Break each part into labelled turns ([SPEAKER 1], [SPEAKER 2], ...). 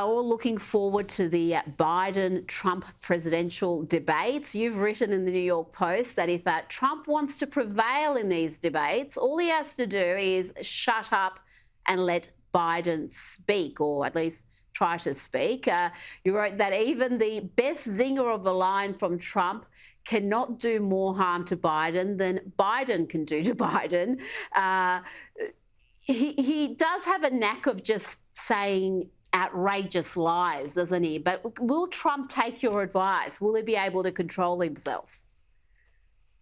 [SPEAKER 1] All looking forward to the Biden-Trump presidential debates. You've written in the New York Post that if Trump wants to prevail in these debates, all he has to do is shut up and let Biden speak, or at least try to speak. You wrote that even the best zinger of a line from Trump cannot do more harm to Biden than Biden can do to Biden. He does have a knack of just saying outrageous lies, doesn't he? But will Trump take your advice? Will he be able to control himself?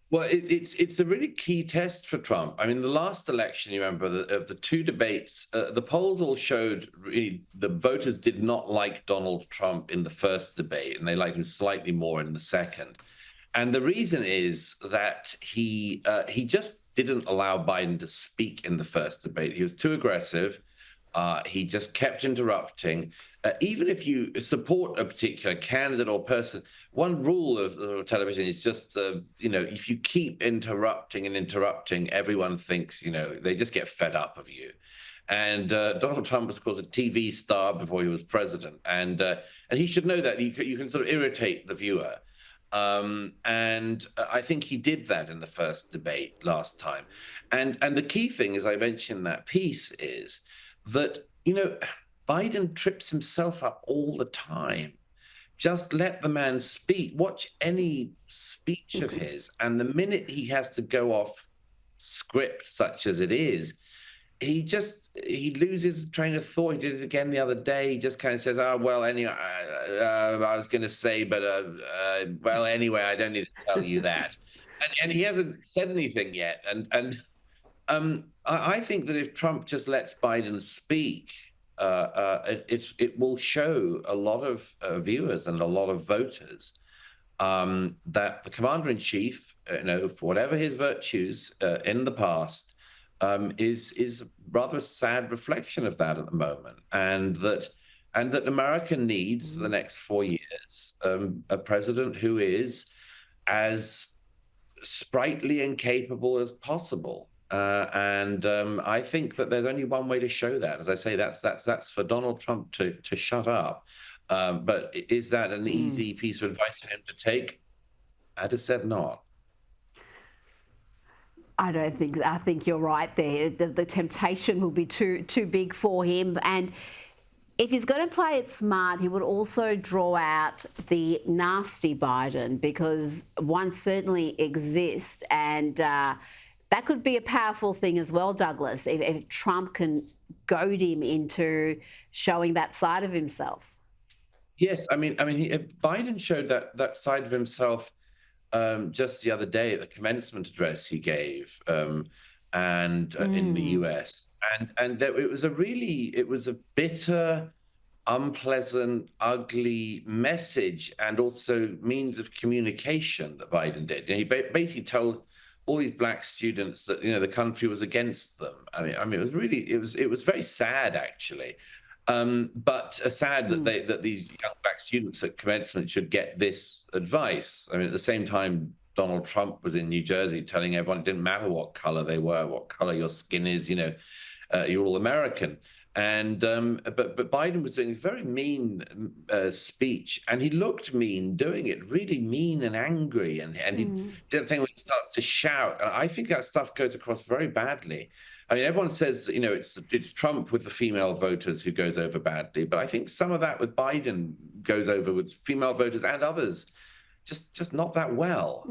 [SPEAKER 2] Well, it's a really key test for Trump. I mean, the last election, you remember, of the two debates, the polls all showed really the voters did not like Donald Trump in the first debate, and they liked him slightly more in the second. And the reason is that he just didn't allow Biden to speak in the first debate. He was too aggressive. He just kept interrupting. Even if you support a particular candidate or person, one rule of television is just, if you keep interrupting and interrupting, everyone thinks, they just get fed up of you. And Donald Trump was, of course, a TV star before he was president. And he should know that you can sort of irritate the viewer. And I think he did that in the first debate last time. And the key thing, as I mentioned in that piece, is that, Biden trips himself up all the time. Just let the man speak. Watch any speech of his. And the minute he has to go off script, such as it is, he loses train of thought. He did it again the other day. He just kind of says, "Oh, well, anyway, I was going to say, but well, anyway, I don't need to tell you that." And he hasn't said anything yet. And I think that if Trump just lets Biden speak, it will show a lot of viewers and a lot of voters that the commander-in-chief, for whatever his virtues in the past, is rather a sad reflection of that at the moment, and that America needs for the next 4 years a president who is as sprightly and capable as possible. I think that there's only one way to show that. As I say, that's for Donald Trump to shut up. But is that an easy piece of advice for him to take? I'd have said not.
[SPEAKER 1] I think you're right there. The temptation will be too big for him. And if he's going to play it smart, he would also draw out the nasty Biden, because one certainly exists. And that could be a powerful thing as well, Douglas, if Trump can goad him into showing that side of himself.
[SPEAKER 2] Yes, Biden showed that side of himself just the other day at the commencement address he gave, in the US, and it was a bitter, unpleasant, ugly message, and also means of communication that Biden did. And he basically told all these black students that the country was against them. It was very sad, actually. But sad that these young black students at commencement should get this advice. At the same time, Donald Trump was in New Jersey telling everyone it didn't matter what color they were, what color your skin is, you're all American. And but Biden was doing this very mean speech, and he looked mean doing it, really mean and angry, and he didn't think when he starts to shout. And I think that stuff goes across very badly. Everyone says, it's Trump with the female voters who goes over badly, but I think some of that with Biden goes over with female voters and others, just not that well.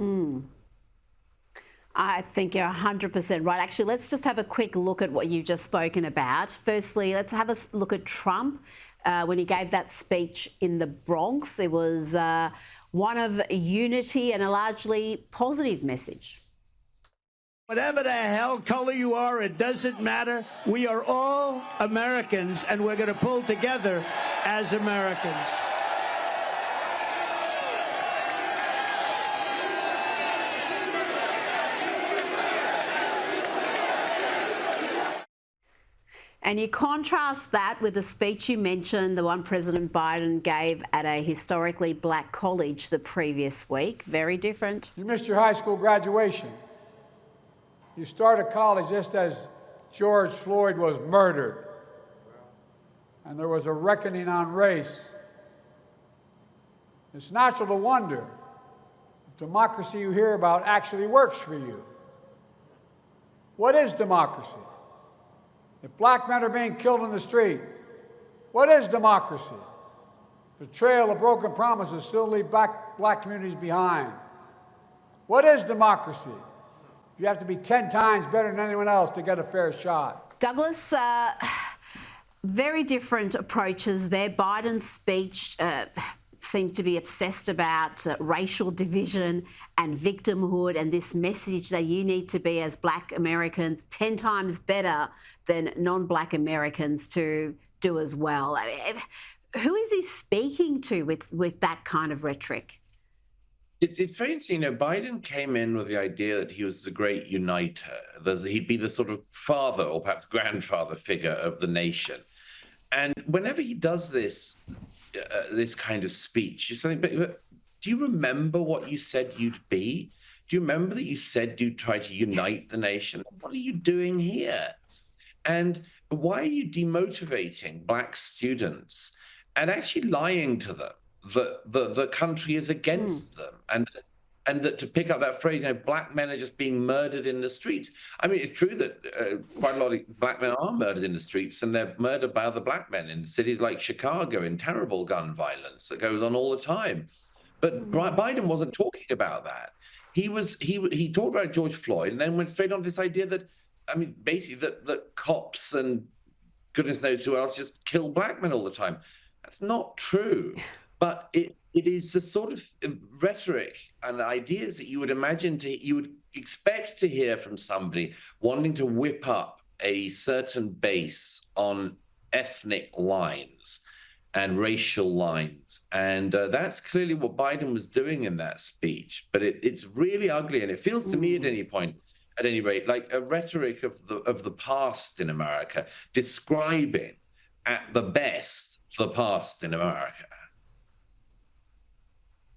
[SPEAKER 1] I think you're 100% right. Actually, let's just have a quick look at what you've just spoken about. Firstly, let's have a look at Trump when he gave that speech in the Bronx. It was one of unity and a largely positive message.
[SPEAKER 3] Whatever the hell color you are, it doesn't matter. We are all Americans, and we're going to pull together as Americans.
[SPEAKER 1] And you contrast that with the speech you mentioned, the one President Biden gave at a historically black college the previous week. Very different.
[SPEAKER 4] You missed your high school graduation. You started college just as George Floyd was murdered. and there was a reckoning on race, it's natural to wonder if democracy you hear about actually works for you. What is democracy? If black men are being killed in the street, what is democracy? The trail of broken promises still leave black communities behind. What is democracy? You have to be 10 times better than anyone else to get a fair shot.
[SPEAKER 1] Douglas, very different approaches there. Biden's speech seems to be obsessed about racial division and victimhood, and this message that you need to be, as black Americans, 10 times better than non-black Americans to do as well. Who is he speaking to with that kind of rhetoric?
[SPEAKER 2] It's very interesting. Biden came in with the idea that he was a great uniter, that he'd be the sort of father or perhaps grandfather figure of the nation. And whenever he does this kind of speech, you're saying, but do you remember what you said you'd be? Do you remember that you said you'd try to unite the nation? What are you doing here? And why are you demotivating black students and actually lying to them that the country is against them? And that, to pick up that phrase, black men are just being murdered in the streets. I mean, it's true that quite a lot of black men are murdered in the streets, and they're murdered by other black men in cities like Chicago in terrible gun violence that goes on all the time. But Biden wasn't talking about that. He talked about George Floyd and then went straight on this idea that, I mean, basically that cops and goodness knows who else just kill black men all the time. That's not true. But it is the sort of rhetoric and ideas that you would imagine you would expect to hear from somebody wanting to whip up a certain base on ethnic lines and racial lines. And that's clearly what Biden was doing in that speech. But it's really ugly. And it feels to me at any rate, like a rhetoric of the past in America, describing at the best the past in America.